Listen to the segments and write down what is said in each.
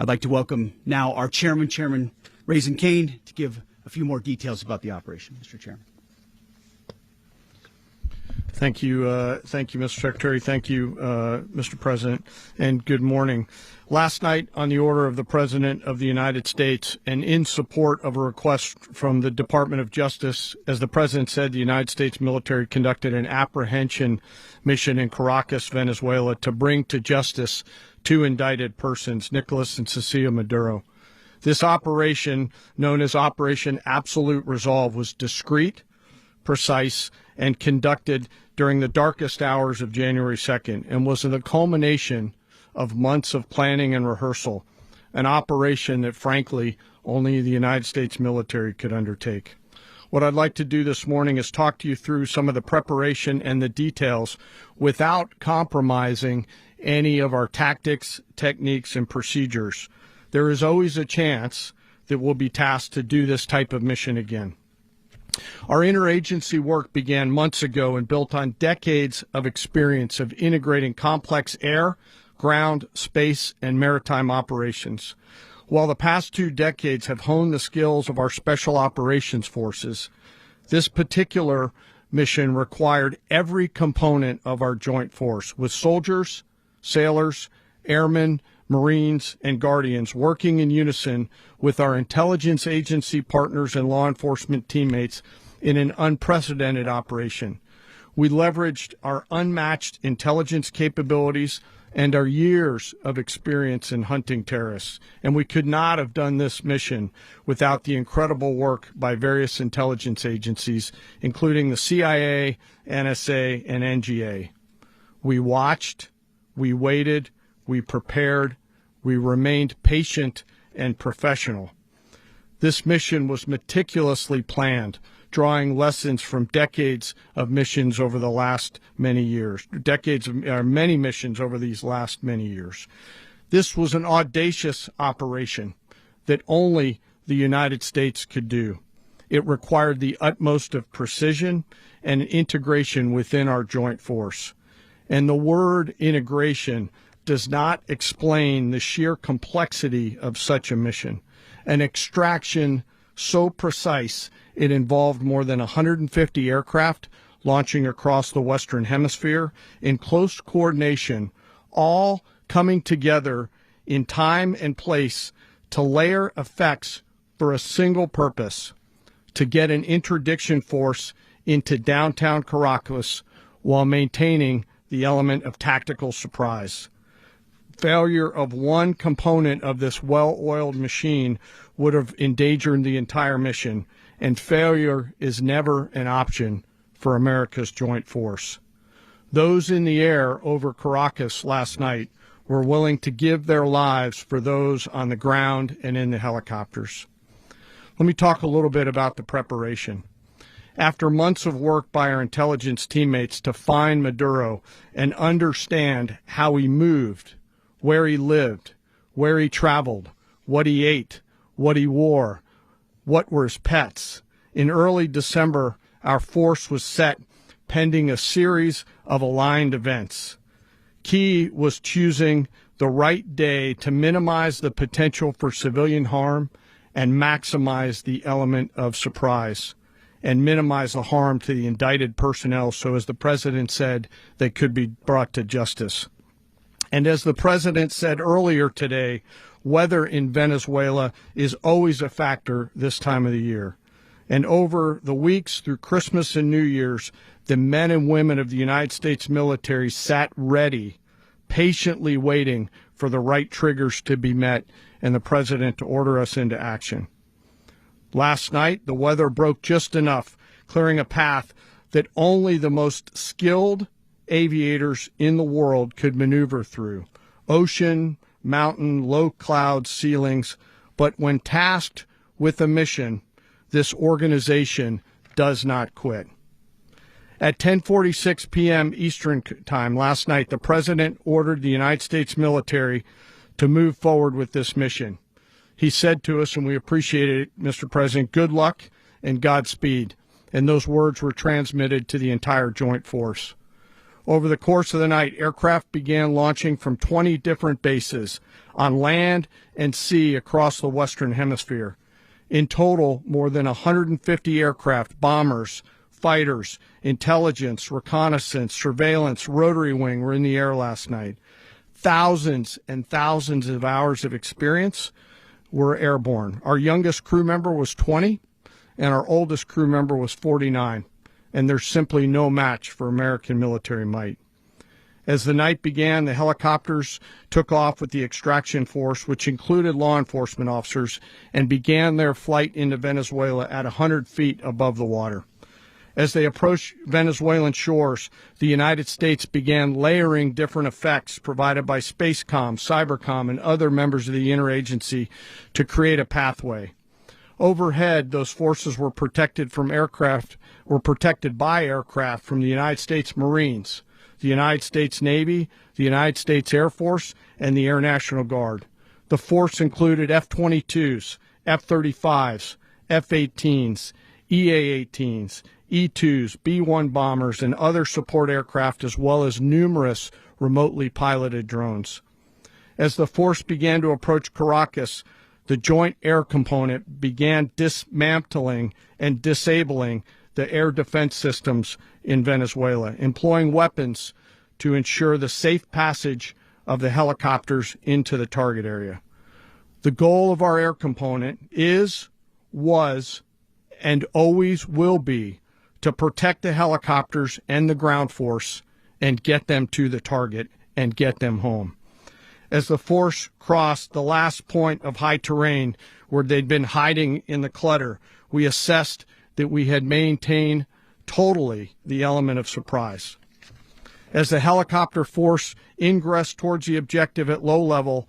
I'd like to welcome now our Chairman Raising Cane, to give a few more details about the operation. Mr. Chairman. Thank you, Mr. Secretary. Thank you, Mr. President, and good morning. Last night, on the order of the President of the United States and in support of a request from the Department of Justice, as the President said, the United States military conducted an apprehension mission in Caracas, Venezuela, to bring to justice two indicted persons, Nicolás and Cecilia Maduro. This operation, known as Operation Absolute Resolve, was discreet, precise, and conducted during the darkest hours of January 2nd and was the culmination of months of planning and rehearsal, an operation that, frankly, only the United States military could undertake. What I'd like to do this morning is talk to you through some of the preparation and the details without compromising any of our tactics, techniques, and procedures. There is always a chance that we'll be tasked to do this type of mission again. Our interagency work began months ago and built on decades of experience of integrating complex air, ground, space, and maritime operations. While the past 2 decades have honed the skills of our special operations forces, this particular mission required every component of our joint force, with soldiers, sailors, airmen, Marines, and Guardians working in unison with our intelligence agency partners and law enforcement teammates in an unprecedented operation. We leveraged our unmatched intelligence capabilities and our years of experience in hunting terrorists, and we could not have done this mission without the incredible work by various intelligence agencies, including the CIA, NSA, and NGA. We watched, we waited, we prepared, we remained patient and professional. This mission was meticulously planned, drawing lessons from decades of missions over the last many years, many missions over these last many years. This was an audacious operation that only the United States could do. It required the utmost of precision and integration within our joint force. And the word integration does not explain the sheer complexity of such a mission. An extraction so precise it involved more than 150 aircraft launching across the Western Hemisphere in close coordination, all coming together in time and place to layer effects for a single purpose: to get an interdiction force into downtown Caracas while maintaining the element of tactical surprise. Failure of one component of this well-oiled machine would have endangered the entire mission, and failure is never an option for America's joint force. Those in the air over Caracas last night were willing to give their lives for those on the ground and in the helicopters. Let me talk a little bit about the preparation. After months of work by our intelligence teammates to find Maduro and understand how he moved, where he lived, where he traveled, what he ate, what he wore, what were his pets, in early December, our force was set pending a series of aligned events. Key was choosing the right day to minimize the potential for civilian harm and maximize the element of surprise, and minimize the harm to the indicted personnel so, as the President said, they could be brought to justice. And as the President said earlier today, weather in Venezuela is always a factor this time of the year. And over the weeks through Christmas and New Year's, the men and women of the United States military sat ready, patiently waiting for the right triggers to be met and the President to order us into action. Last night, the weather broke just enough, clearing a path that only the most skilled aviators in the world could maneuver through. Ocean, mountain, low cloud ceilings. But when tasked with a mission, this organization does not quit. At 10:46 p.m. Eastern Time last night, the President ordered the United States military to move forward with this mission. He said to us, and we appreciate it, Mr. President, good luck and Godspeed. And those words were transmitted to the entire joint force. Over the course of the night, aircraft began launching from 20 different bases on land and sea across the Western Hemisphere. In total, more than 150 aircraft, bombers, fighters, intelligence, reconnaissance, surveillance, rotary wing were in the air last night. Thousands and thousands of hours of experience were airborne. Our youngest crew member was 20, and our oldest crew member was 49, and there's simply no match for American military might. As the night began, the helicopters took off with the extraction force, which included law enforcement officers, and began their flight into Venezuela at 100 feet above the water. As they approached Venezuelan shores, the United States began layering different effects provided by Spacecom, Cybercom, and other members of the interagency to create a pathway. Overhead, those forces were protected by aircraft from the United States Marines, the United States Navy, the United States Air Force, and the Air National Guard. The force included F-22s, F-35s, F-18s, EA-18s, E-2s, B-1 bombers, and other support aircraft, as well as numerous remotely piloted drones. As the force began to approach Caracas, the Joint Air Component began dismantling and disabling the air defense systems in Venezuela, employing weapons to ensure the safe passage of the helicopters into the target area. The goal of our air component was, and always will be to protect the helicopters and the ground force and get them to the target and get them home. As the force crossed the last point of high terrain where they'd been hiding in the clutter, we assessed that we had maintained totally the element of surprise. As the helicopter force ingressed towards the objective at low level,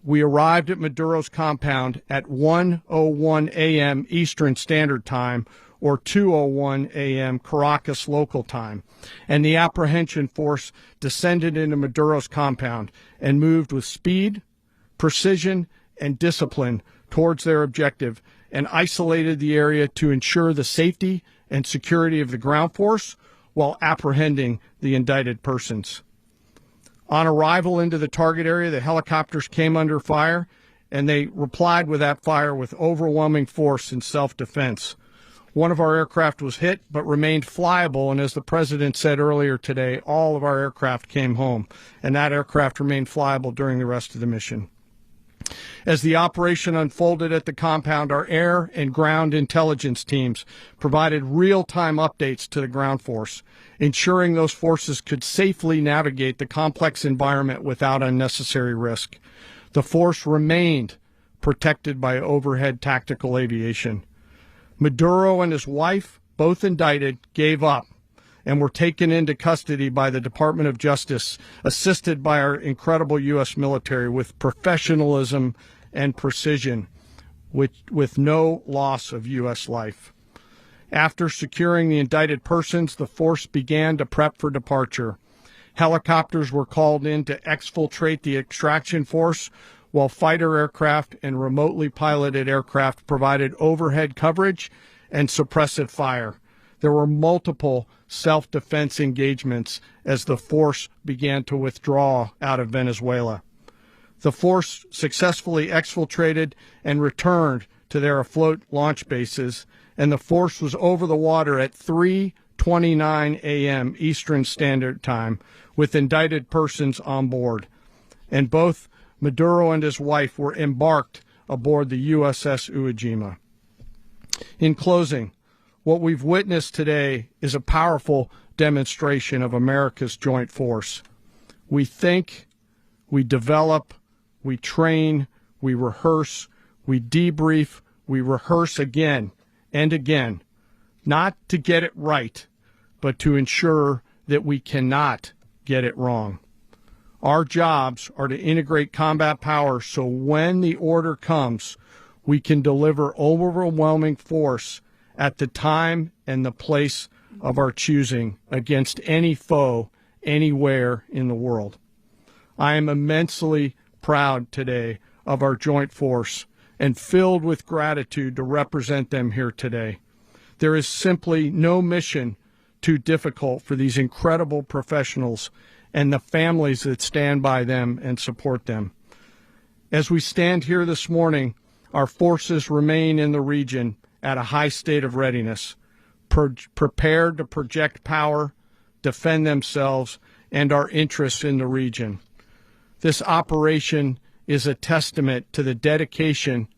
we arrived at Maduro's compound at 1:01 a.m. Eastern Standard Time, or 2:01 a.m. Caracas local time, and the apprehension force descended into Maduro's compound and moved with speed, precision, and discipline towards their objective, and isolated the area to ensure the safety and security of the ground force while apprehending the indicted persons. On arrival into the target area, the helicopters came under fire, and they replied with that fire with overwhelming force in self-defense. One of our aircraft was hit but remained flyable, and as the President said earlier today, all of our aircraft came home, and that aircraft remained flyable during the rest of the mission. As the operation unfolded at the compound, our air and ground intelligence teams provided real-time updates to the ground force, ensuring those forces could safely navigate the complex environment without unnecessary risk. The force remained protected by overhead tactical aviation. Maduro and his wife, both indicted, gave up and were taken into custody by the Department of Justice, assisted by our incredible U.S. military with professionalism and precision, with no loss of U.S. life. After securing the indicted persons, the force began to prep for departure. Helicopters were called in to exfiltrate the extraction force, while fighter aircraft and remotely piloted aircraft provided overhead coverage and suppressive fire. There were multiple self-defense engagements as the force began to withdraw out of Venezuela. The force successfully exfiltrated and returned to their afloat launch bases, and the force was over the water at 3:29 a.m. Eastern Standard Time with indicted persons on board. And both Maduro and his wife were embarked aboard the USS Iwo Jima. In closing, what we've witnessed today is a powerful demonstration of America's joint force. We think, we develop, we train, we rehearse, we debrief, we rehearse again and again, not to get it right, but to ensure that we cannot get it wrong. Our jobs are to integrate combat power so when the order comes, we can deliver overwhelming force at the time and the place of our choosing against any foe anywhere in the world. I am immensely proud today of our joint force and filled with gratitude to represent them here today. There is simply no mission too difficult for these incredible professionals and the families that stand by them and support them. As we stand here this morning, our forces remain in the region at a high state of readiness, prepared to project power, defend themselves, and our interests in the region. This operation is a testament to the dedication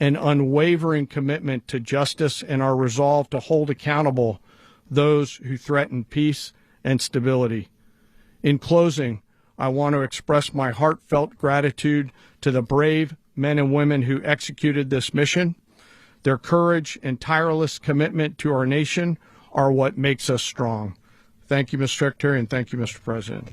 and unwavering commitment to justice and our resolve to hold accountable those who threaten peace and stability. In closing, I want to express my heartfelt gratitude to the brave men and women who executed this mission. Their courage and tireless commitment to our nation are what makes us strong. Thank you, Mr. Secretary, and thank you, Mr. President.